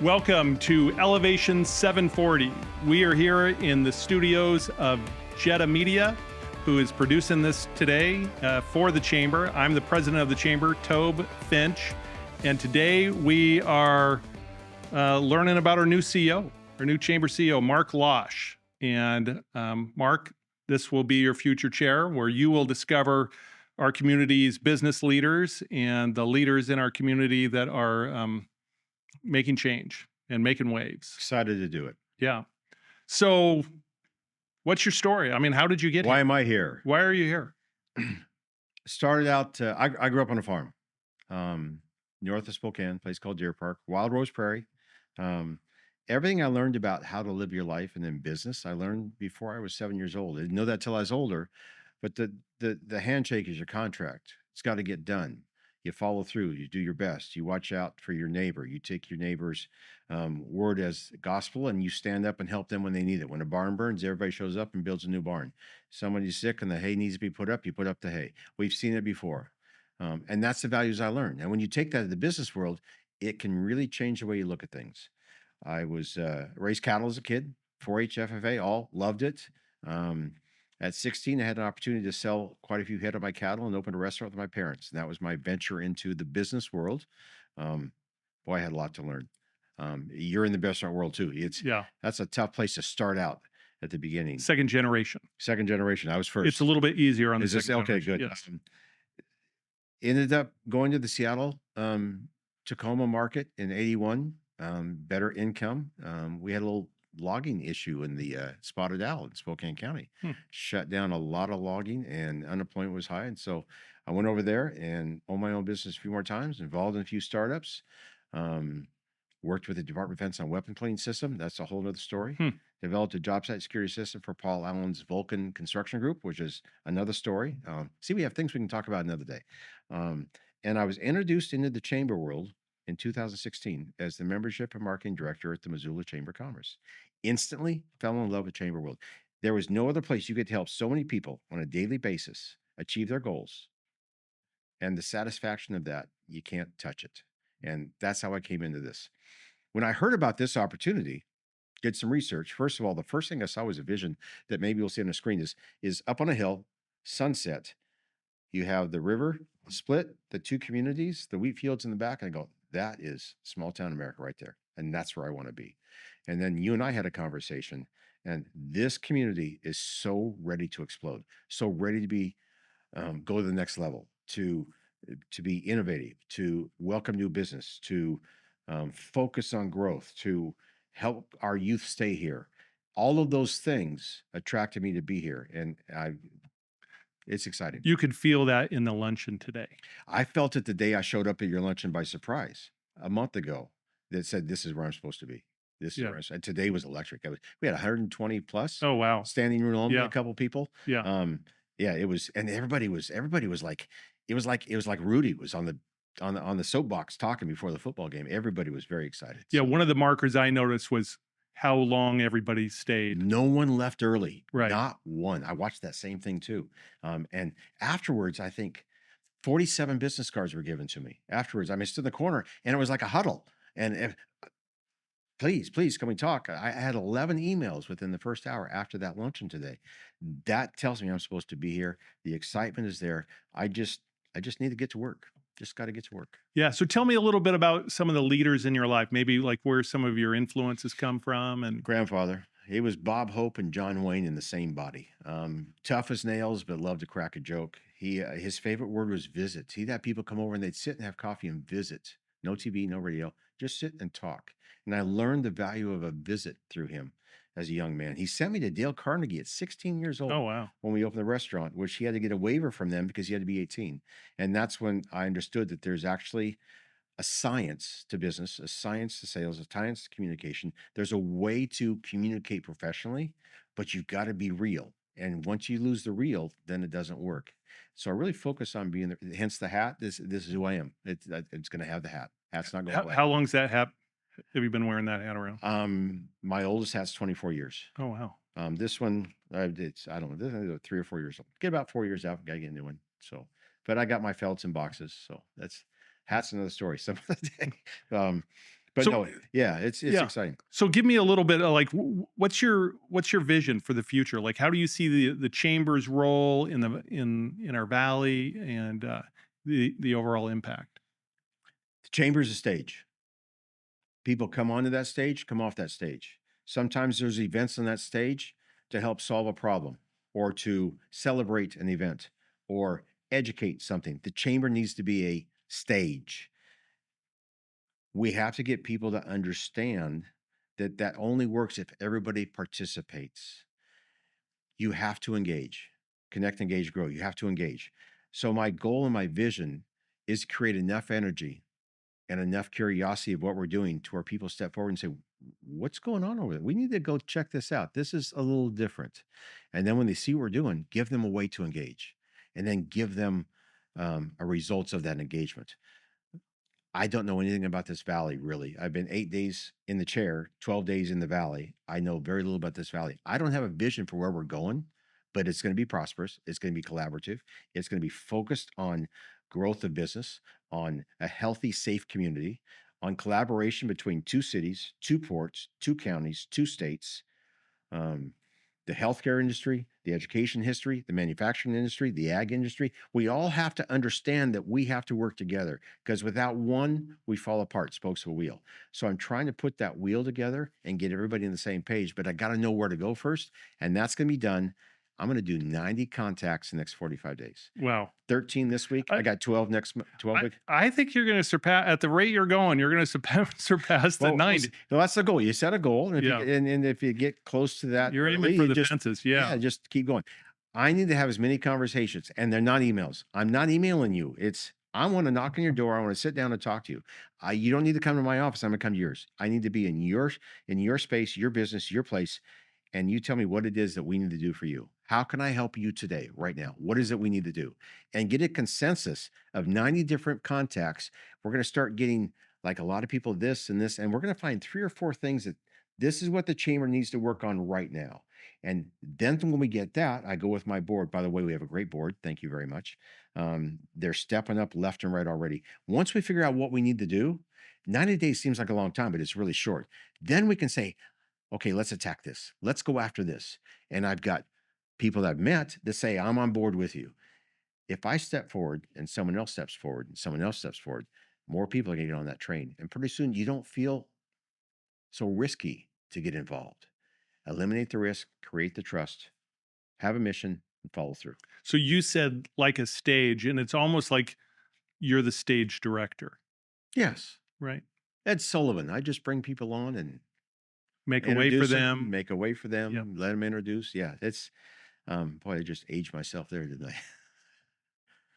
Welcome to Elevation 740. We are here in the studios of Jetta Media, who is producing this today for the Chamber. I'm the president of the Chamber, Tobe Finch, and today we are learning about our new CEO, our new Chamber CEO, Mark Losh. And Mark, this will be your future chair, where you will discover our community's business leaders and the leaders in our community that are making change and making waves. Excited to do it. Yeah. So what's your story? I mean, how did you get here? Why am I here? Why are you here? Started out, I grew up on a farm north of Spokane, a place called Deer Park, Wild Rose Prairie. Everything I learned about how to live your life and in business, I learned before I was 7 years old. I didn't know that till I was older, but the handshake is your contract. It's got to get done. You follow through, you do your best, you watch out for your neighbor, you take your neighbor's word as gospel, and you stand up and help them when they need it. When a barn burns, everybody shows up and builds a new barn. Somebody's sick and the hay needs to be put up, you put up the hay. We've seen it before. And that's the values I learned. And when you take that to the business world, it can really change the way you look at things. I was raised cattle as a kid, 4-H FFA, all loved it. At 16, I had an opportunity to sell quite a few head of my cattle and open a restaurant with my parents. And that was my venture into the business world. Boy, I had a lot to learn. You're in the restaurant world too. That's a tough place to start out at the beginning. Second generation. Second generation. I was first. It's a little bit easier on the second okay, generation. good. Yes. Ended up going to the Seattle Tacoma market in '81. Better income. We had a little logging issue in the Spotted Owl in Spokane County. Shut down a lot of logging and unemployment was high. And so I went over there and owned my own business a few more times, involved in a few startups, worked with the Department of Defense on weapon cleaning system. That's a whole other story. Developed a job site security system for Paul Allen's Vulcan Construction Group, which is another story. See, we have things we can talk about another day. And I was introduced into the chamber world in 2016 as the membership and marketing director at the Missoula Chamber of Commerce. Instantly fell in love with chamber world. There was no other place you could help so many people on a daily basis achieve their goals. And the satisfaction of that, you can't touch it. And that's how I came into this. When I heard about this opportunity, did some research. First of all, the first thing I saw was a vision that maybe we'll see on the screen is up on a hill, sunset. You have the river split, the two communities, the wheat fields in the back, and I go, that is small town America right there. And that's where I want to be. And then you and I had a conversation, and this community is so ready to explode, so ready to be, go to the next level, to be innovative, to welcome new business, to focus on growth, to help our youth stay here. All of those things attracted me to be here. And it's exciting. You could feel that in the luncheon today. I felt it the day I showed up at your luncheon by surprise a month ago that said, this is where I'm supposed to be. This is where and today was electric. We had 120 plus. Oh, wow. Standing room only, a couple people. Yeah. It was, and everybody was like, it was like Rudy was on the soapbox talking before the football game. Everybody was very excited. Yeah. One of the markers I noticed was how long everybody stayed. No one left early. Right. Not one. I watched that same thing too. And afterwards, I think 47 business cards were given to me afterwards. I mean, I stood in the corner and it was like a huddle. And please, can we talk? I had 11 emails within the first hour after that luncheon today. That tells me I'm supposed to be here. The excitement is there. I just need to get to work. Just got to get to work. Yeah. So tell me a little bit about some of the leaders in your life, maybe like where some of your influences come from. And grandfather, he was Bob Hope and John Wayne in the same body. Tough as nails, but loved to crack a joke. His favorite word was visit. He'd have people come over and they'd sit and have coffee and visit. No TV, no radio, just sit and talk. And I learned the value of a visit through him as a young man. He sent me to Dale Carnegie at 16 years old. Oh, wow. When we opened the restaurant, which he had to get a waiver from them because he had to be 18. And that's when I understood that there's actually a science to business, a science to sales, a science to communication. There's a way to communicate professionally, but you've got to be real. And once you lose the real, then it doesn't work. So I really focus on being there. Hence the hat. This is who I am. It's going to have the hat. Hat's not going away. How long's that hat? Have you been wearing that hat around? My oldest hat's 24 years. Oh, wow. This one, I don't know, this is 3 or 4 years old. Get about 4 years out, gotta get a new one. So, but I got my felts in boxes. So that's hats another story some other day. But So no, yeah, it's yeah. exciting. So give me a little bit of like, what's your vision for the future? Like, how do you see the chamber's role in in our valley and the overall impact? The chamber's a stage. People come onto that stage, come off that stage. Sometimes there's events on that stage to help solve a problem or to celebrate an event or educate something. The chamber needs to be a stage. We have to get people to understand that that only works if everybody participates. You have to engage, connect, engage, grow. You have to engage. So my goal and my vision is to create enough energy and enough curiosity of what we're doing to where people step forward and say, what's going on over there? We need to go check this out. This is a little different. And then when they see what we're doing, give them a way to engage and then give them a results of that engagement. I don't know anything about this valley, really. I've been 8 days in the chair, 12 days in the valley. I know very little about this valley. I don't have a vision for where we're going, but it's going to be prosperous. It's going to be collaborative. It's going to be focused on growth of business, on a healthy, safe community, on collaboration between two cities, two ports, two counties, two states. Um, the healthcare industry, the education history, the manufacturing industry, the ag industry. We all have to understand that we have to work together because without one, we fall apart, spokes of a wheel. So I'm trying to put that wheel together and get everybody on the same page, but I got to know where to go first. And that's going to be done. I'm going to do 90 contacts in the next 45 days. Wow. 13 this week. I got 12 next 12 weeks. I think you're going to surpass at the rate you're going. You're going to surpass the Well, 90. well, that's the goal. You set a goal, and if Yeah. and if you get close to that, You're aiming early, for you the just fences. yeah, Yeah. just keep going. I need to have as many conversations, and they're not emails. I'm not emailing you. It's I want to knock on your door. I want to sit down and talk to you. You don't need to come to my office. I'm gonna come to yours. I need to be in your space, your business, your place, and you tell me what it is that we need to do for you. How can I help you today, right now? What is it we need to do? And get a consensus of 90 different contacts. We're going to start getting like a lot of people this and this, and we're going to find 3 or 4 things that this is what the chamber needs to work on right now. And then when we get that, I go with my board. By the way, we have a great board. Thank you very much. They're stepping up left and right already. Once we figure out what we need to do, 90 days seems like a long time, but it's really short. Then we can say, okay, let's attack this. Let's go after this. And I've got people that I've met that say, I'm on board with you. If I step forward and someone else steps forward and someone else steps forward, more people are going to get on that train. And pretty soon you don't feel so risky to get involved. Eliminate the risk, create the trust, have a mission, and follow through. So you said like a stage, and it's almost like you're the stage director, Yes. right? Ed Sullivan. I just bring people on and Make a way for introduce them. make a way for them, Yep. let them introduce. Yeah, it's boy, I just aged myself there, didn't I?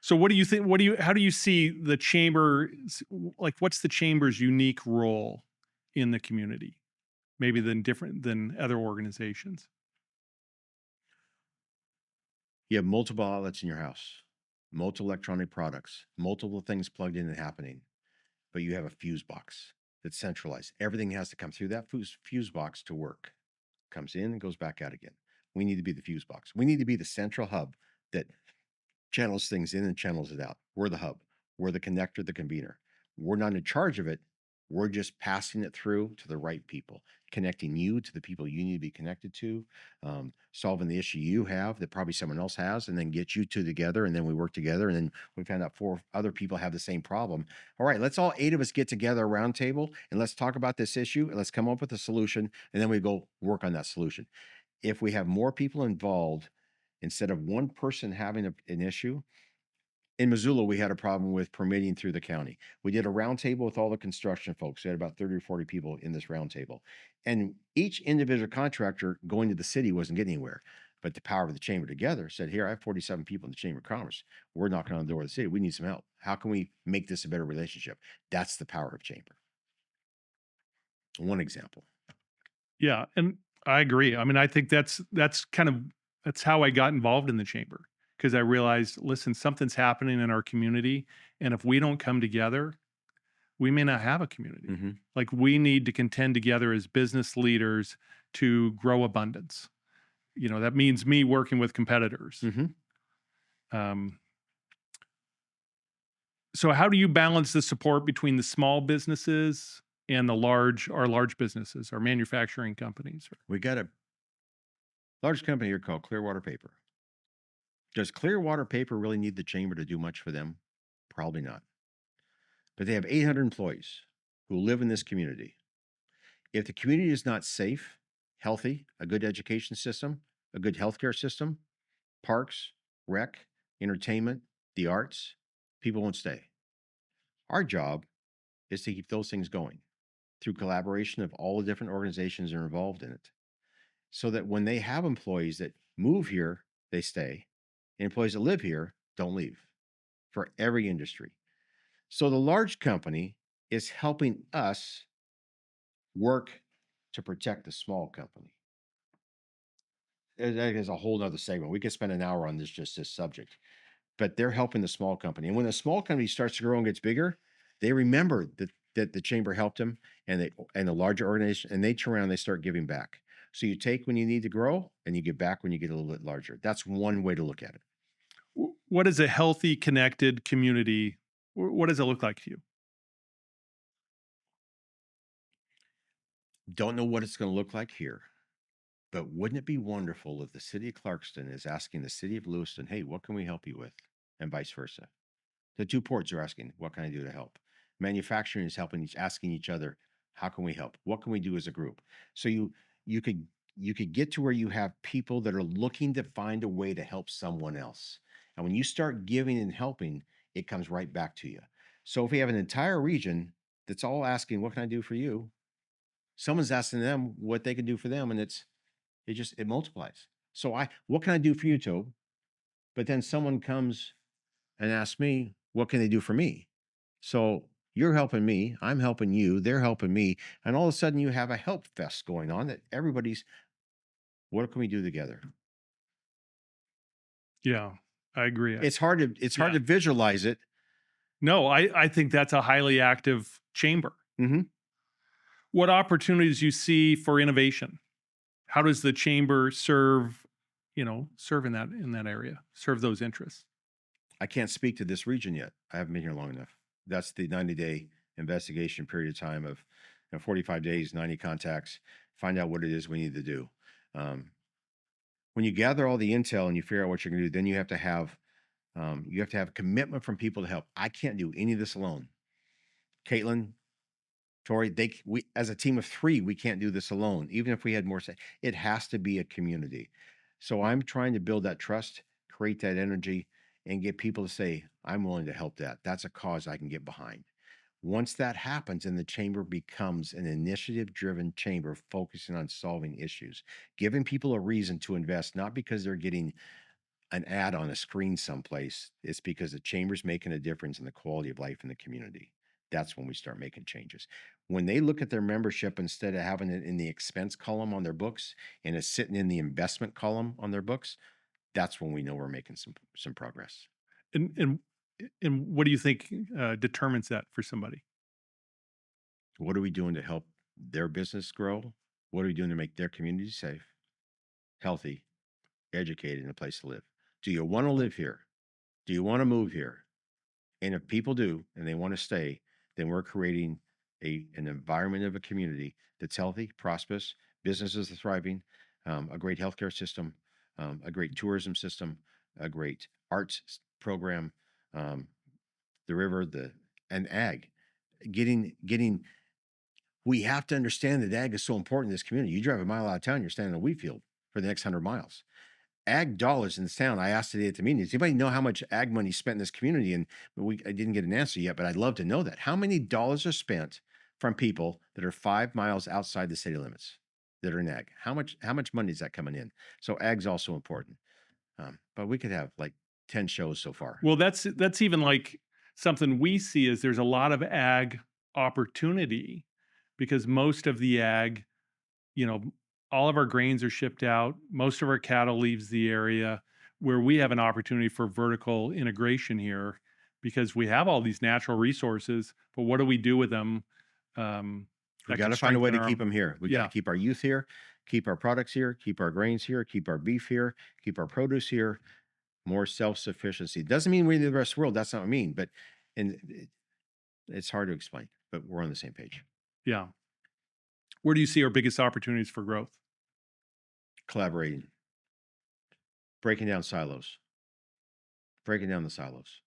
So what do you think? How do you see the chamber? Like, what's the chamber's unique role in the community? Maybe different than other organizations. You have multiple outlets in your house, multiple electronic products, multiple things plugged in and happening, but you have a fuse box that's centralized. Everything has to come through that fuse box to work. Comes in and goes back out again. We need to be the fuse box. We need to be the central hub that channels things in and channels it out. We're the hub. We're the connector, the convener. We're not in charge of it. We're just passing it through to the right people, connecting you to the people you need to be connected to, solving the issue you have that probably someone else has, and then get you two together. And then we work together. And then we found out 4 other people have the same problem. All right, let's all 8 of us get together around table and let's talk about this issue and let's come up with a solution. And then we go work on that solution. If we have more people involved, instead of one person having an issue, in Missoula, we had a problem with permitting through the county. We did a roundtable with all the construction folks. We had about 30 or 40 people in this roundtable. And each individual contractor going to the city wasn't getting anywhere. But the power of the chamber together said, here, I have 47 people in the Chamber of Commerce. We're knocking on the door of the city. We need some help. How can we make this a better relationship? That's the power of chamber. One example. Yeah, and I agree. I mean, I think that's how I got involved in the chamber, because I realized, listen, something's happening in our community, and if we don't come together, we may not have a community. Mm-hmm. Like, we need to contend together as business leaders to grow abundance. You know, that means me working with competitors. Mm-hmm. So how do you balance the support between the small businesses and our large businesses, our manufacturing companies. We got a large company here called Clearwater Paper. Does Clearwater Paper really need the chamber to do much for them? Probably not. But they have 800 employees who live in this community. If the community is not safe, healthy, a good education system, a good healthcare system, parks, rec, entertainment, the arts, people won't stay. Our job is to keep those things going through collaboration of all the different organizations that are involved in it, so that when they have employees that move here, they stay, and employees that live here don't leave, for every industry. So the large company is helping us work to protect the small company. That is a whole nother segment. We could spend an hour on just this subject, but they're helping the small company. And when the small company starts to grow and gets bigger, they remember that the chamber helped them, and the larger organization, and they turn around and they start giving back. So you take when you need to grow, and you give back when you get a little bit larger. That's one way to look at it. What is a healthy, connected community? What does it look like to you? Don't know what it's going to look like here, but wouldn't it be wonderful if the city of Clarkston is asking the city of Lewiston, hey, what can we help you with? And vice versa. The two ports are asking, what can I do to help? Manufacturing is asking each other, how can we help? What can we do as a group? So you could get to where you have people that are looking to find a way to help someone else. And when you start giving and helping, it comes right back to you. So if we have an entire region that's all asking, what can I do for you? Someone's asking them what they can do for them, and it multiplies. So what can I do for you, Tobe? But then someone comes and asks me, what can they do for me? So you're helping me, I'm helping you, they're helping me, and all of a sudden you have a help fest going on that everybody's, what can we do together? Yeah, I agree. It's hard to visualize it. No, I think that's a highly active chamber. Mm-hmm. What opportunities you see for innovation? How does the chamber serve in that area, serve those interests? I can't speak to this region yet. I haven't been here long enough. That's the 90-day investigation period of time of 45 days, 90 contacts, find out what it is we need to do. When you gather all the intel and you figure out what you're going to do, then you have to have commitment from people to help. I can't do any of this alone. Caitlin, Tori, we as a team of 3, we can't do this alone. Even if we had more say, it has to be a community. So I'm trying to build that trust, create that energy, and get people to say, I'm willing to help that. That's a cause I can get behind. Once that happens, and the chamber becomes an initiative-driven chamber focusing on solving issues, giving people a reason to invest, not because they're getting an ad on a screen someplace. It's because the chamber's making a difference in the quality of life in the community. That's when we start making changes. When they look at their membership, instead of having it in the expense column on their books and it's sitting in the investment column on their books, that's when we know we're making some progress. And what do you think determines that for somebody? What are we doing to help their business grow? What are we doing to make their community safe, healthy, educated, and a place to live? Do you want to live here? Do you want to move here? And if people do, and they want to stay, then we're creating an environment of a community that's healthy, prosperous, businesses are thriving, a great healthcare system, a great tourism system, a great arts program, the river, and ag. We have to understand that ag is so important in this community. You drive a mile out of town, you're standing in a wheat field for the next 100 miles. Ag dollars in this town. I asked today at the meeting, does anybody know how much ag money is spent in this community? And I didn't get an answer yet, but I'd love to know that. How many dollars are spent from people that are 5 miles outside the city limits that are in ag? How much money is that coming in? So ag's also important. But we could have like 10 shows so far. Well, that's even like something we see is there's a lot of ag opportunity because most of the ag, all of our grains are shipped out. Most of our cattle leaves the area, where we have an opportunity for vertical integration here because we have all these natural resources, but what do we do with them? We got to find a way to keep them here. We got to keep our youth here, keep our products here, keep our grains here, keep our beef here, keep our produce here. More self-sufficiency. Doesn't mean we're the rest of the world. That's not what I mean. But it's hard to explain, but we're on the same page. Yeah. Where do you see our biggest opportunities for growth? Collaborating, breaking down silos, breaking down the silos.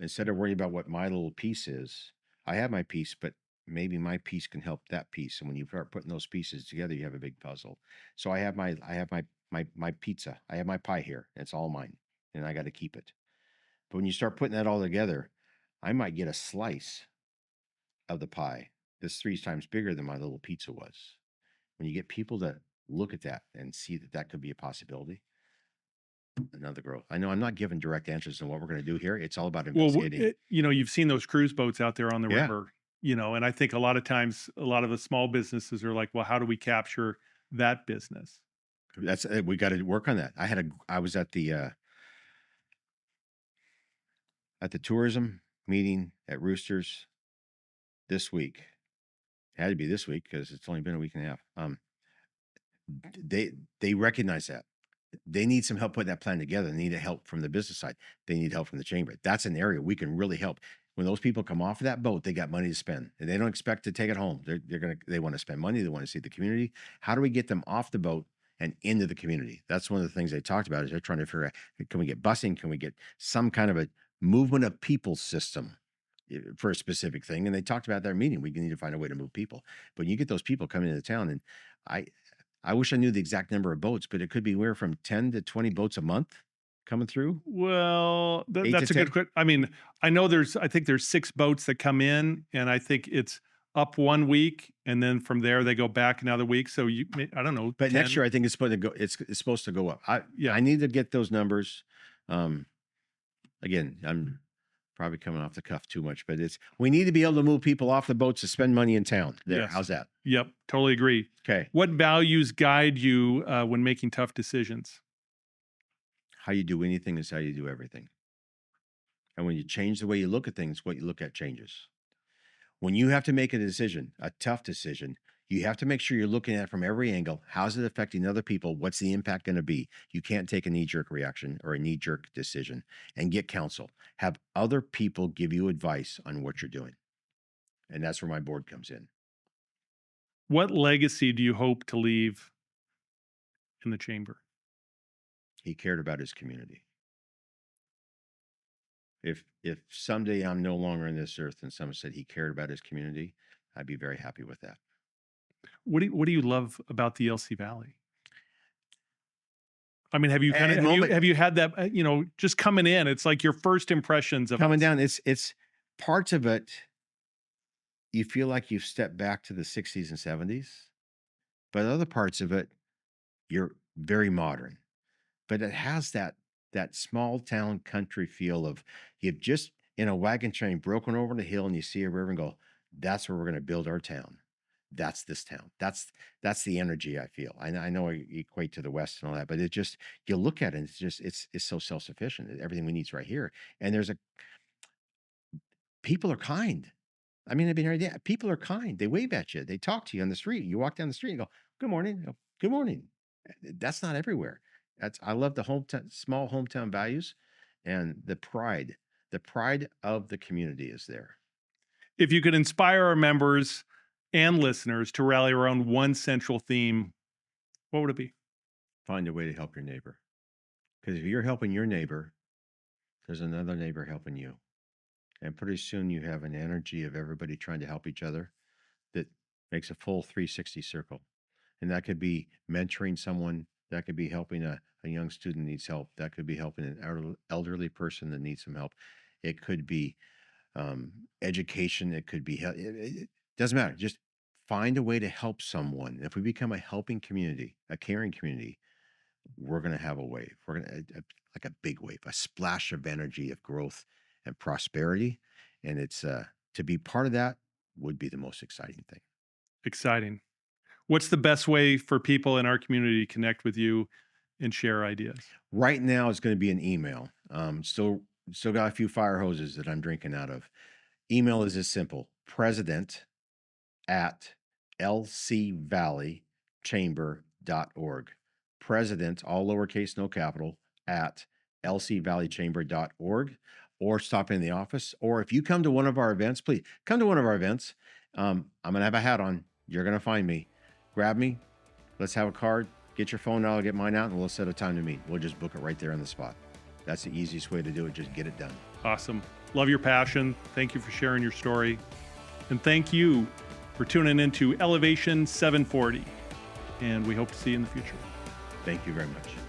Instead of worrying about what my little piece is, I have my piece, but maybe my piece can help that piece. And when you start putting those pieces together, you have a big puzzle. So I have my pizza. I have my pie here. It's all mine, and I got to keep it. But when you start putting that all together, I might get a slice of the pie that's 3 times bigger than my little pizza was. When you get people to look at that and see that that could be a possibility, another growth. I know I'm not giving direct answers on what we're going to do here. It's all about Well, investigating. you've seen those cruise boats out there on the Yeah, river, and I think a lot of times, a lot of the small businesses are like, well, how do we capture that business? that's we got to work on that. I was at the tourism meeting at Roosters this week. It had to be this week because it's only been a week and a half. They recognize that they need some help putting that plan together. They need help from the business side. They need help from the chamber. That's an area we can really help. When those people come off of that boat, they got money to spend, and they don't expect to take it home. They want to spend money. They want to see the community. How do we get them off the boat and into the community? That's one of the things they talked about. Is they're trying to figure out, can we get busing? Can we get some kind of a movement of people system for a specific thing? And they talked about their meeting. We need to find a way to move people. But when you get those people coming into town, and I I wish I knew the exact number of boats, but it could be anywhere from 10 to 20 boats a month coming through. Well, 8 to that's a good 10. question. I mean, I think there's 6 boats that come in, and I think it's up one week, and then from there they go back another week. So I don't know, But next 10. year I think it's supposed to go it's supposed to go up. I Yeah. need to get those numbers. Um Again, I'm probably coming off the cuff too much, but we need to be able to move people off the boats to spend money in town. There. Yes. How's that? Yep. Totally agree. Okay. What values guide you when making tough decisions? How you do anything is how you do everything. And when you change the way you look at things, what you look at changes. When you have to make a decision, a tough decision, you have to make sure you're looking at it from every angle. How's it affecting other people? What's the impact going to be? You can't take a knee jerk reaction or a knee jerk decision, and get counsel. Have other people give you advice on what you're doing. And that's where my board comes in. What legacy do you hope to leave in the chamber? He cared about his community. If someday I'm no longer on this earth and someone said he cared about his community, I'd be very happy with that. What do you love about the LC Valley? I mean, have you At the moment- have you had that, just coming in, it's like your first impressions of Coming us. down, it's parts of it. You feel like you've stepped back to the 60s and 70s, but other parts of it, you're very modern. But it has that small town country feel of you've just in a wagon train broken over the hill and you see a river and go, that's where we're going to build our town. That's this town. That's the energy I feel. I know I equate to the West and all that, but it just you look at it, and it's so self-sufficient. Everything we need is right here. And people are kind. I mean, I've been here. Yeah, people are kind. They wave at you. They talk to you on the street. You walk down the street and go, "Good morning." You go, "Good morning." That's not everywhere. I love the small hometown values, and the pride. The pride of the community is there. If you could inspire our members and listeners to rally around one central theme, what would it be? Find a way to help your neighbor, because if you're helping your neighbor, there's another neighbor helping you, and pretty soon you have an energy of everybody trying to help each other that makes a full 360 circle. And that could be mentoring someone, that could be helping a young student needs help, that could be helping an elderly person that needs some help. It could be education, it could be it doesn't matter. Just find a way to help someone. If we become a helping community, a caring community, we're going to have a wave. We're going to like a big wave, a splash of energy, of growth and prosperity. And it's to be part of that would be the most exciting thing. Exciting. What's the best way for people in our community to connect with you and share ideas? Right now, it's going to be an email. Still got a few fire hoses that I'm drinking out of. Email is as simple: president@lcvalleychamber.org. President, all lowercase, no capital, at lcvalleychamber.org, or stop in the office. Or if you come to one of our events, please come to one of our events. I'm going to have a hat on. You're going to find me. Grab me. Let's have a card. Get your phone out. I'll get mine out, and we'll set a time to meet. We'll just book it right there on the spot. That's the easiest way to do it. Just get it done. Awesome. Love your passion. Thank you for sharing your story. And thank you for tuning into Elevation 740. And we hope to see you in the future. Thank you very much.